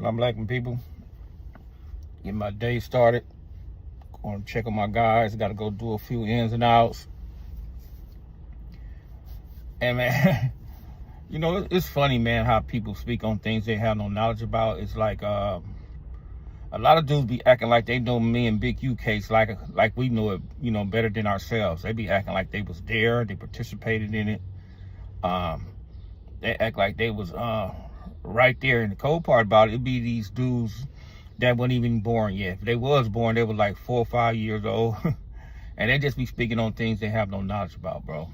Assalamu alaikum, people. Get my day started. Going to check on my guys. Got to go do a few ins and outs. And man, you know, it's funny, man, how people speak on things they have no knowledge about. It's like a lot of dudes be acting like they know me and Big U case like we know it, you know, better than ourselves. They be acting like they was there, they participated in it. They act like they was right there. And the cold part about it be these dudes that weren't even born yet. If they was born, they were like 4 or 5 years old. And they just be speaking on things they have no knowledge about, bro.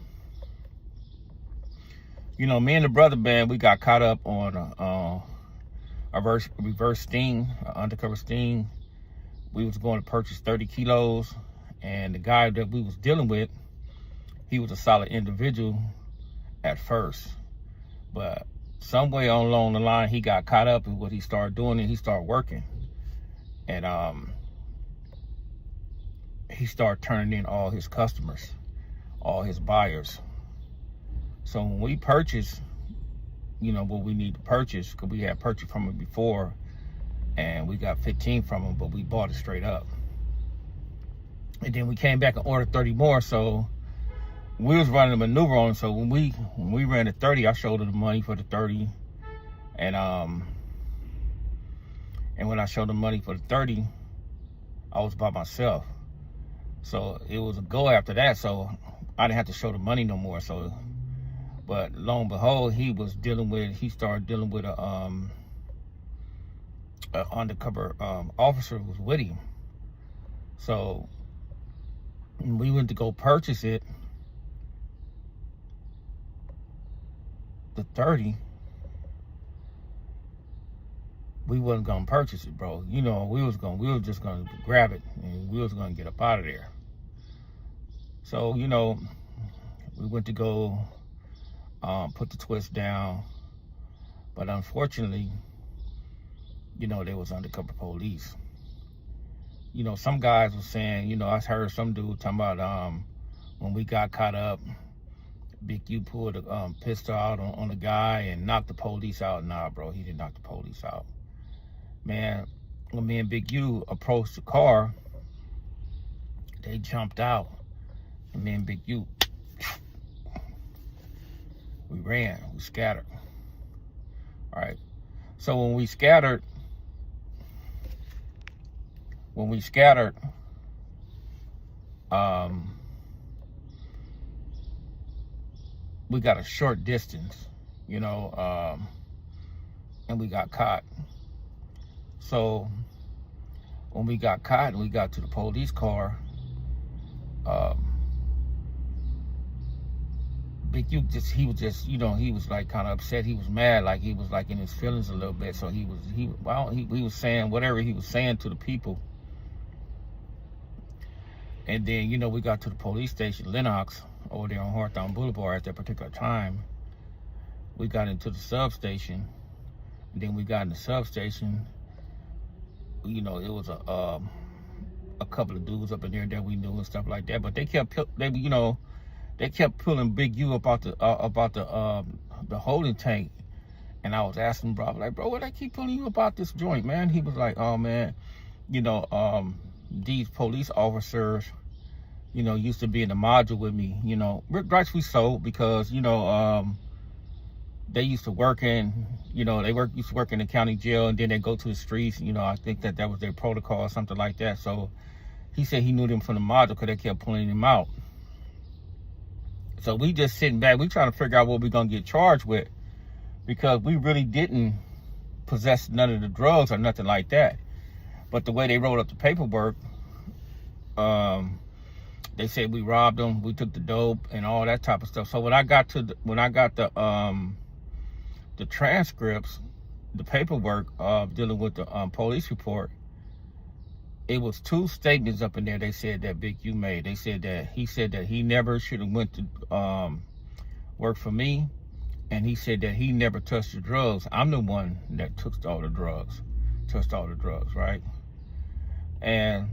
You know, me and the brother band, we got caught up on a reverse sting, an undercover sting. We was going to purchase 30 kilos. And the guy that we was dealing with, he was a solid individual at first. But somewhere along the line, he got caught up in what he started doing, and he started working. And he started turning in all his customers, all his buyers. So when we purchased, you know, what we need to purchase, because we had purchased from him before, and we got 15 from him, but we bought it straight up. And then we came back and ordered 30 more, so we was running a maneuver on. So when we ran the 30, I showed her the money for the 30, and when I showed the money for the 30, I was by myself. So it was a go after that. So I didn't have to show the money no more. So, but lo and behold, he started dealing with a undercover officer who was with him. So when we went to go purchase it, the 30, we wasn't gonna purchase it, bro. You know, we was just gonna grab it and we was gonna get up out of there. So, you know, we went to go put the twist down, but unfortunately, you know, there was undercover police. You know, some guys were saying, you know, I heard some dude talking about when we got caught up, Big U pulled a pistol out on the guy and knocked the police out. Nah, bro, he didn't knock the police out. Man, when me and Big U approached the car, they jumped out. And me and Big U, we ran, we scattered. All right. So when we scattered, we got a short distance, you know, and we got caught. So when we got caught and we got to the police car, Big U he was like kind of upset. He was mad, like he was like in his feelings a little bit. So he was saying whatever he was saying to the people. And then, you know, we got to the police station, Lennox, over there on Hawthorne Boulevard at that particular time. We got into the substation. And then we got in the substation. You know, it was a couple of dudes up in there that we knew and stuff like that. But they kept pulling Big U about the holding tank. And I was asking bro, like, bro, what they keep pulling you about this joint, man? He was like, oh man, you know, these police officers, you know, used to be in the module with me, you know, rightfully so, because, you know, they used to work in, you know, used to work in the county jail, and then they go to the streets. You know, I think that was their protocol or something like that. So he said he knew them from the module because they kept pulling him out. So we just sitting back, we trying to figure out what we're going to get charged with, because we really didn't possess none of the drugs or nothing like that. But the way they wrote up the paperwork, they said we robbed them, we took the dope and all that type of stuff. So when I got the transcripts, the paperwork of dealing with the police report, it was 2 statements up in there. They said that Big U made. They said that he never should have went to work for me, and he said that he never touched the drugs. I'm the one that touched all the drugs, right? And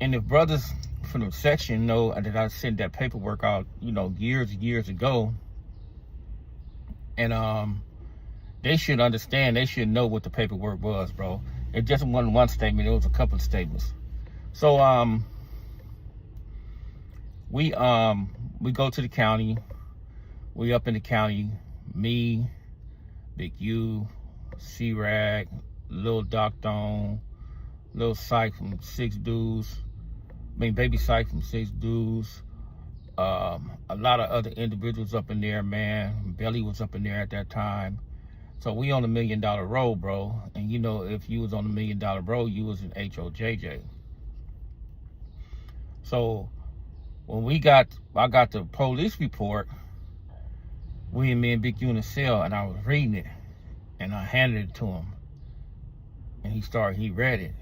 the brothers from the section know that I sent that paperwork out, you know, years ago. And they should understand. They should know what the paperwork was, bro. It just wasn't one statement. It was a couple of statements. So we go to the county. We up in the county. Me, Big U, C-Rag, Lil Doc Dome, Lil Psych from Six Dudes. Baby Psych from Six Dudes. A lot of other individuals up in there, man. Belly was up in there at that time. So we on $1 million road, bro. And you know, if you was on $1 million road, you was in HOJJ. So when I got the police report, me and Big U in the cell, and I was reading it, and I handed it to him, and he read it,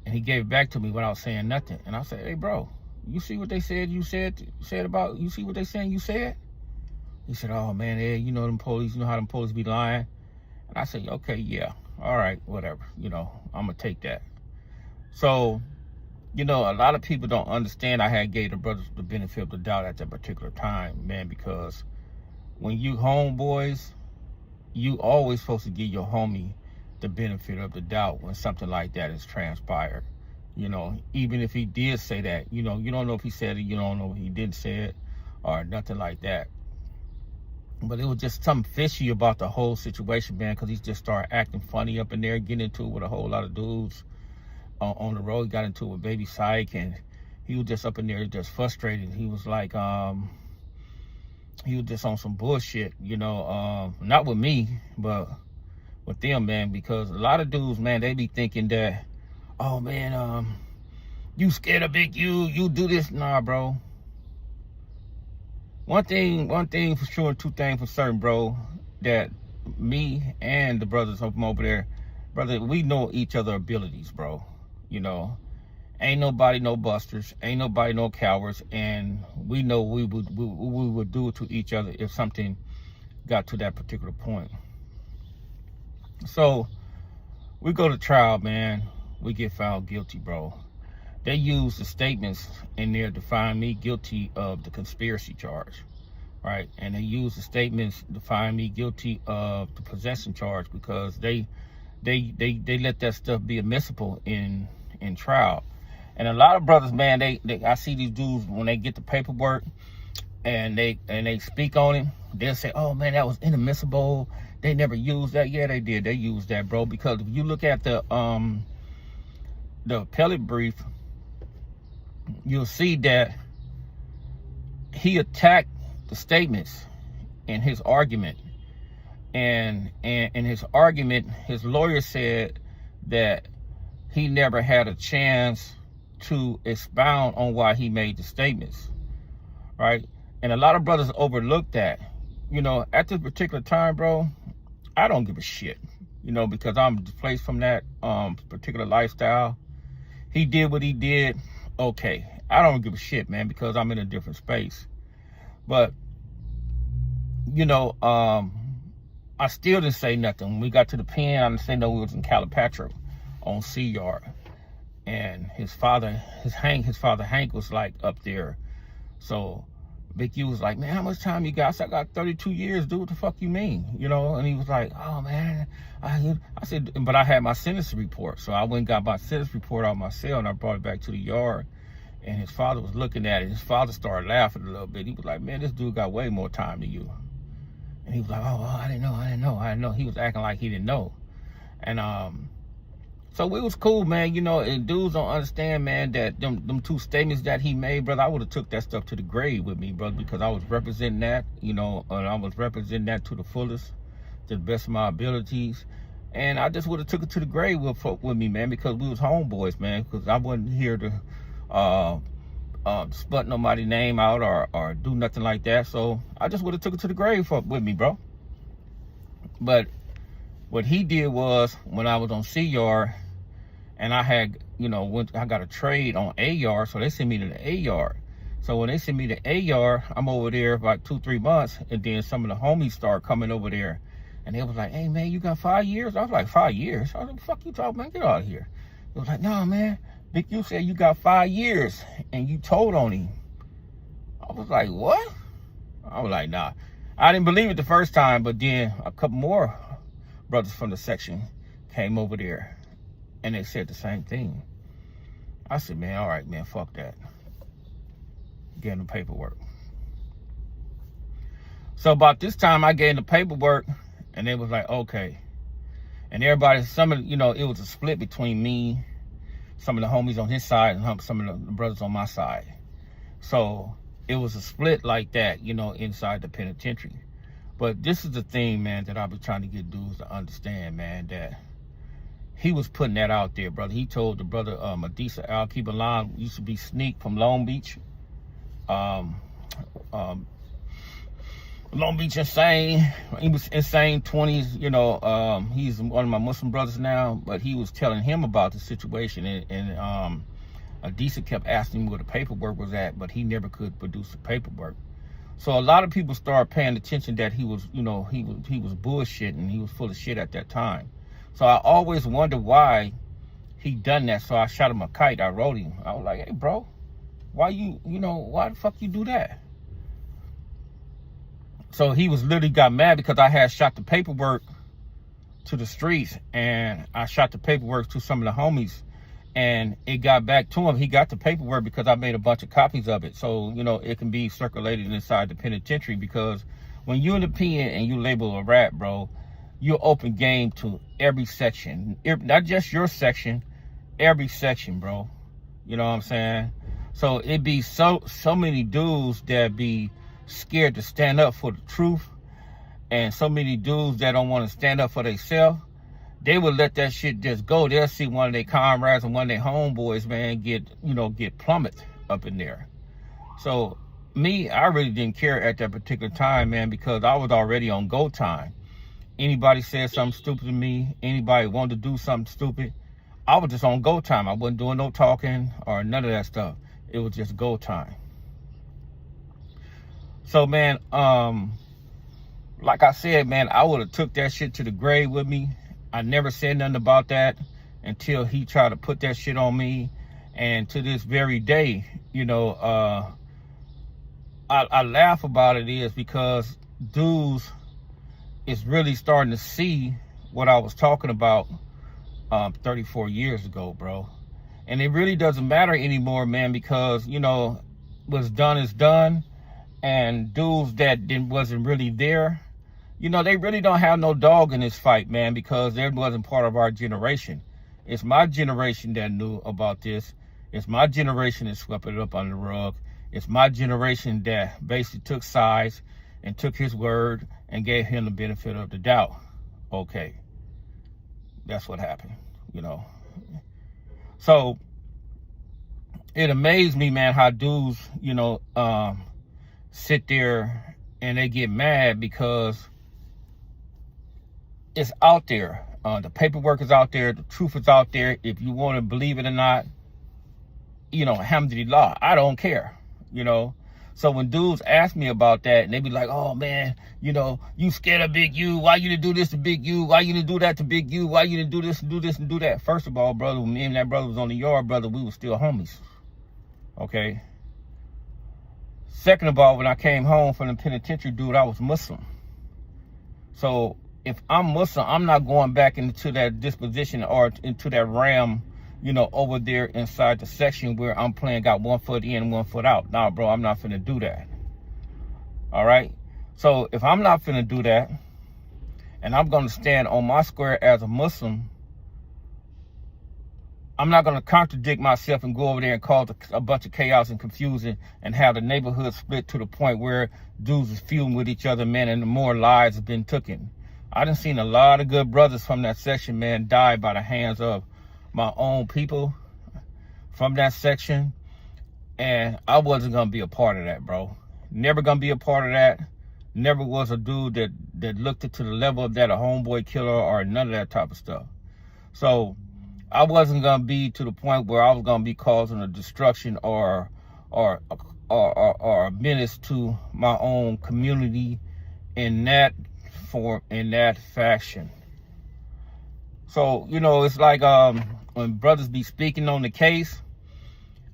and he gave it back to me without saying nothing. And I said, hey, bro, you see what they said you said about, you see what they saying you said? He said, oh, man, Ed, you know them police, you know how them police be lying? And I said, okay, yeah, all right, whatever, you know, I'm going to take that. So, you know, a lot of people don't understand I had gave the brothers the benefit of the doubt at that particular time, man, because when you homeboys, you always supposed to give your homie the benefit of the doubt when something like that is transpired. You know, even if he did say that, you know, you don't know if he said it, you don't know if he didn't say it or nothing like that. But it was just something fishy about the whole situation, man, because he just started acting funny up in there, getting into it with a whole lot of dudes on the road. He got into it with Baby Psych, and he was just up in there just frustrated. He was like, he was just on some bullshit, you know, not with me, but with them, man, because a lot of dudes, man, they be thinking that, oh, man, you scared of Big U, you do this. Nah, bro. One thing for sure, two things for certain, bro, that me and the brothers from over there, brother, we know each other's abilities, bro. You know, ain't nobody no busters, ain't nobody no cowards, and we know we would do it to each other if something got to that particular point. So we go to trial, man. We get found guilty, bro. They use the statements in there to find me guilty of the conspiracy charge, right? And they use the statements to find me guilty of the possession charge because they let that stuff be admissible in trial. And a lot of brothers, man, I see these dudes when they get the paperwork and they speak on it, they'll say, oh man, that was inadmissible. They never used that. Yeah, they did. They used that, bro. Because if you look at the appellate brief, you'll see that he attacked the statements in his argument. And in his argument, his lawyer said that he never had a chance to expound on why he made the statements, right? And a lot of brothers overlook that. You know, at this particular time, bro, I don't give a shit, you know, because I'm displaced from that particular lifestyle. He did what he did. Okay, I don't give a shit, man, because I'm in a different space. But, you know, I still didn't say nothing. When we got to the pen, I didn't say no. We was in Calipatria on C Yard, and his father Hank was like up there. So Big U was like, man, how much time you got? I said, I got 32 years, dude. What the fuck you mean? You know? And he was like, oh man. I said, but I had my sentence report. So I went and got my sentence report out of my cell, and I brought it back to the yard. And his father was looking at it. His father started laughing a little bit. He was like, man, this dude got way more time than you. And he was like, oh, I didn't know. He was acting like he didn't know. And so it was cool, man. You know, and dudes don't understand, man, that them two statements that he made, brother, I would have took that stuff to the grave with me, brother, because I was representing that, you know, and I was representing that to the fullest, to the best of my abilities. And I just would have took it to the grave with me, man, because we was homeboys, man, because I wasn't here to sput nobody's name out or do nothing like that. So I just would have took it to the grave with me, bro. But what he did was, when I was on C Yard, and I had, you know, I got a trade on A Yard, so they sent me to the A Yard. So when they sent me to A Yard, I'm over there for like 2-3 months, and then some of the homies start coming over there, and they was like, hey man, you got 5 years? I was like, 5 years? I was like, fuck you talking, man, get out of here. It was like, no man, Big U said you got 5 years, and you told on him. I was like, what? I was like, nah. I didn't believe it the first time, but then a couple more brothers from the section came over there and they said the same thing. I said, man, all right, man, fuck that. Gave them the paperwork. So about this time, I gave them the paperwork, and they was like, okay. And everybody, some of, it was a split between me, some of the homies on his side, and some of the brothers on my side. So it was a split like that, inside the penitentiary. But this is the thing, man, that I've been trying to get dudes to understand, man, that he was putting that out there, brother. He told the brother, Adisa Al-Kibalan, used to be Sneak from Long Beach. Long Beach Insane. He was insane 20s, he's one of my Muslim brothers now, but he was telling him about the situation, and Adisa kept asking him where the paperwork was at, but he never could produce the paperwork. So a lot of people started paying attention that he was, he was bullshitting. He was full of shit at that time. So I always wondered why he done that. So I shot him a kite. I wrote him. I was like, hey, bro, why why the fuck you do that? So he was literally got mad because I had shot the paperwork to the streets, and I shot the paperwork to some of the homies, and it got back to him. He got the paperwork because I made a bunch of copies of it. So, it can be circulated inside the penitentiary, because when you're in the pen and you label a rap, bro, you're open game to every section. Not just your section, every section, bro. You know what I'm saying? So it be so many dudes that be scared to stand up for the truth, and so many dudes that don't want to stand up for themselves. They would let that shit just go. They'll see one of their comrades and one of their homeboys, man, get plummeted up in there. So me, I really didn't care at that particular time, man, because I was already on go time. Anybody said something stupid to me, anybody wanted to do something stupid, I was just on go time. I wasn't doing no talking or none of that stuff. It was just go time. So, man, like I said, man, I would have took that shit to the grave with me. I never said nothing about that until he tried to put that shit on me. And to this very day, I laugh about it is because dudes is really starting to see what I was talking about 34 years ago, bro. And it really doesn't matter anymore, man, because, what's done is done. And dudes that wasn't really there, they really don't have no dog in this fight, man, because they wasn't part of our generation. It's my generation that knew about this. It's my generation that swept it up under the rug. It's my generation that basically took sides and took his word and gave him the benefit of the doubt. Okay. That's what happened, So it amazed me, man, how dudes, sit there and they get mad because it's out there. The paperwork is out there. The truth is out there. If you want to believe it or not, alhamdulillah, I don't care, So when dudes ask me about that, and they be like, oh, man, you scared of Big U. Why you didn't do this to Big U? Why you didn't do that to Big U? Why you didn't do this and do this and do that? First of all, brother, when me and that brother was on the yard, brother, we were still homies. Okay? Second of all, when I came home from the penitentiary, dude, I was Muslim. So if I'm Muslim, I'm not going back into that disposition or into that realm, over there inside the section where I'm playing, got 1 foot in, 1 foot out. Nah, bro, I'm not finna do that. All right? So if I'm not finna do that, and I'm gonna stand on my square as a Muslim, I'm not going to contradict myself and go over there and cause a bunch of chaos and confusion and have the neighborhood split to the point where dudes is feuding with each other, man, and more lives have been taken. I done seen a lot of good brothers from that section, man, die by the hands of my own people from that section, and I wasn't going to be a part of that, bro. Never going to be a part of that. Never was a dude that looked to the level of that, a homeboy killer or none of that type of stuff. So I wasn't gonna be to the point where I was gonna be causing a destruction or a menace to my own community in that form, in that fashion. So it's like when brothers be speaking on the case,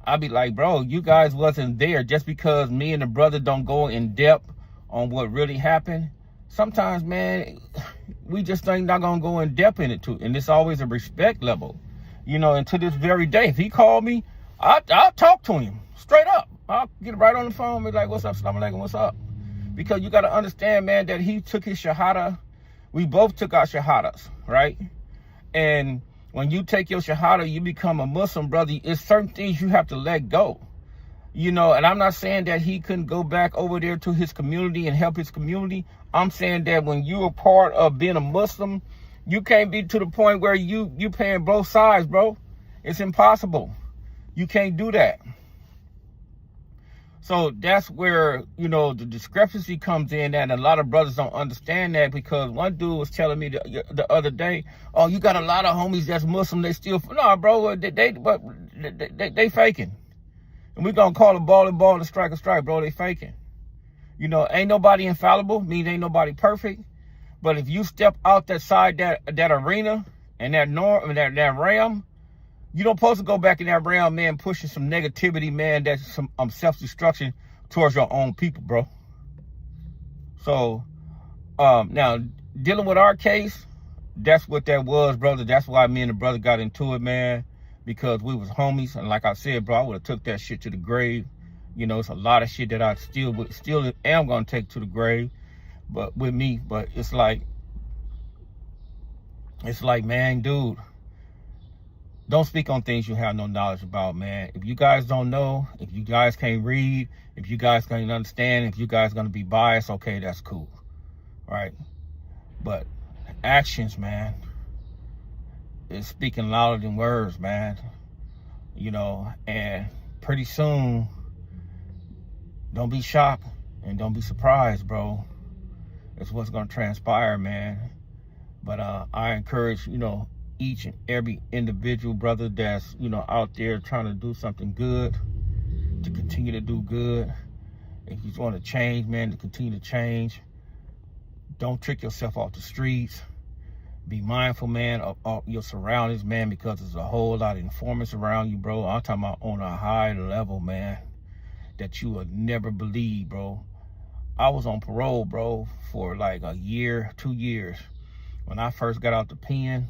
I be like, bro, you guys wasn't there. Just because me and the brother don't go in depth on what really happened, sometimes, man, we just ain't not gonna go in depth in it too. And it's always a respect level, you know. And to this very day, if he called me, I'll talk to him straight up. I'll get right on the phone and be like, what's up, Assalamu alaikum, what's up? Because you got to understand, man, that he took his shahada. We both took our shahadas, right? And when you take your shahada, you become a Muslim, brother. It's certain things you have to let go. You know, and I'm not saying that he couldn't go back over there to his community and help his community. I'm saying that when you're a part of being a Muslim, you can't be to the point where you paying both sides, bro. It's impossible. You can't do that. So that's where, you know, the discrepancy comes in, and a lot of brothers don't understand that, because one dude was telling me the other day, oh, you got a lot of homies that's Muslim, they still, no, bro, they faking. And we're going to call a ball, and strike, bro, they faking. You know, ain't nobody infallible, means ain't nobody perfect. But if you step out that side, that arena, and that realm, you don't supposed to go back in that realm, man, pushing some negativity, man, that's some self-destruction towards your own people, bro. So, now, dealing with our case, that's what that was, brother. That's why me and the brother got into it, man, because we was homies. And like I said, bro, I would have took that shit to the grave. You know, it's a lot of shit that I still am going to take to the grave, but with me. But it's like, man, dude, don't speak on things you have no knowledge about, man. If you guys don't know, if you guys can't read, if you guys can't understand, if you guys going to be biased, okay, that's cool, right? But actions, man, is speaking louder than words, man. You know, and pretty soon, don't be shocked and don't be surprised, bro. It's what's going to transpire, man. But I encourage, you know, each and every individual brother that's, you know, out there trying to do something good, to continue to do good. If you want to change, man, to continue to change. Don't trick yourself off the streets. Be mindful, man, of your surroundings, man, because there's a whole lot of informants around you, bro. I'm talking about on a high level, man, that you would never believe, bro. I was on parole, bro, for like a year, 2 years. When I first got out the pen,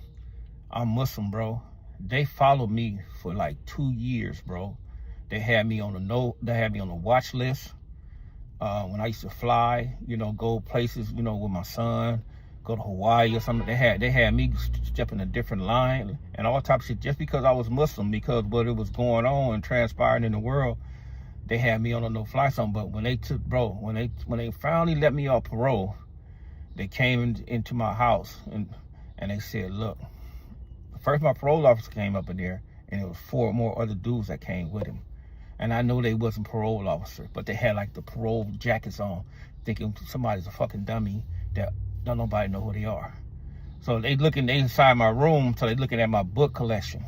I'm Muslim, bro. They followed me for like 2 years, bro. They had me on the watch list. When I used to fly, you know, go places, you know, with my son, go to Hawaii or something. They had me step in a different line and all types of shit, just because I was Muslim, because what it was going on and transpiring in the world. They had me on a no-fly zone. But when they took, bro, when they finally let me off parole, they came into my house and they said, look, first my parole officer came up in there, and there was 4 more other dudes that came with him. And I know they wasn't parole officer, but they had like the parole jackets on, thinking somebody's a fucking dummy that don't nobody know who they are. So they inside my room, so they looking at my book collection.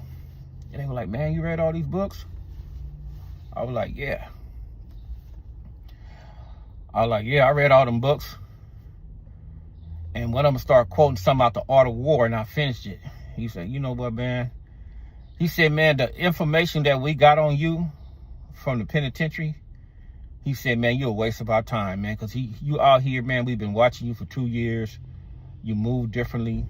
And they were like, man, you read all these books? I was like, yeah. I read all them books. And one of them started quoting something about the art of war, and I finished it. He said, you know what, man? He said, man, the information that we got on you from the penitentiary, he said, man, you're a waste of our time, man, because you out here, man, we've been watching you for 2 years. You move differently.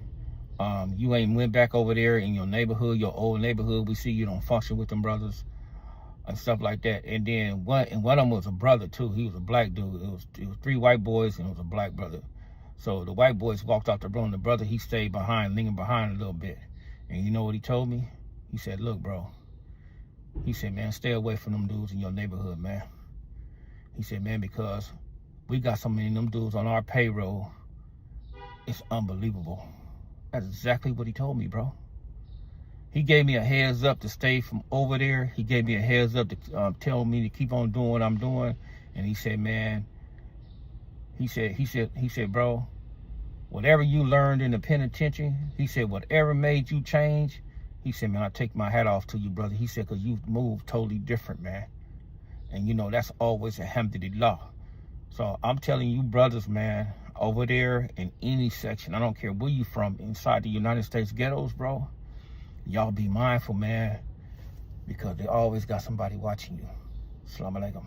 You ain't went back over there in your neighborhood, your old neighborhood. We see you don't function with them brothers and stuff like that. And then one of them was a brother, too. He was a black dude. It was 3 white boys, and it was a black brother. So the white boys walked out the room. The brother, he stayed behind, leaning behind a little bit. And you know what he told me? He said, look, bro. He said, man, stay away from them dudes in your neighborhood, man. He said, man, because we got so many of them dudes on our payroll. It's unbelievable. That's exactly what he told me, bro. He gave me a heads up to stay from over there. He gave me a heads up to tell me to keep on doing what I'm doing. And he said, man, he said, bro, whatever you learned in the penitentiary, he said, whatever made you change, he said, man, I take my hat off to you, brother. He said, because you moved totally different, man. And, you know, that's always alhamdulillah. So I'm telling you, brothers, man, over there in any section, I don't care where you from, inside the United States ghettos, bro, y'all be mindful, man, because they always got somebody watching you. Assalamu alaikum.